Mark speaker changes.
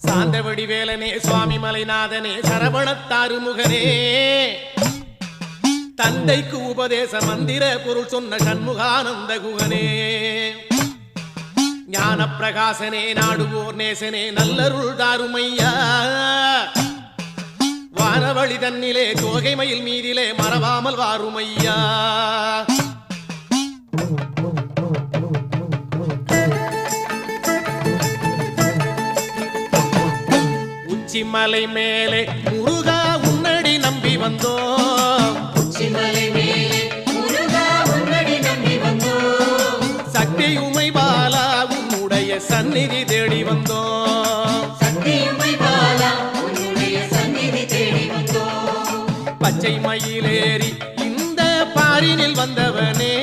Speaker 1: சாந்தவடி வேலனே சுவாமி மலைநாதனே சரவணத்தாறு முகனே தந்தைக்கு உபதேச மந்திர பொருள் சொன்ன சண்முகானந்த குகனே ஞான பிரகாசனே நாடுவோர் நேசனே நல்லருள் தாருமையா வானவழி தன்னிலே தோகை மயில் மீதிலே மறவாமல் வாருமையா உச்சிமலை மேலே முருகா உன்னடி நம்பி வந்தோம்
Speaker 2: உச்சிமலை மேலே முருகா உன்னடி நம்பி வந்தோம்
Speaker 1: சக்தியுமை பாலா உன்னுடைய சந்நிதி தேடி வந்தோம்
Speaker 2: சக்தியுமை பாலா உன்னுடைய சந்நிதி தேடி வந்தோம்
Speaker 1: பச்சை மயிலேறி இந்த பாரினில் வந்தவனே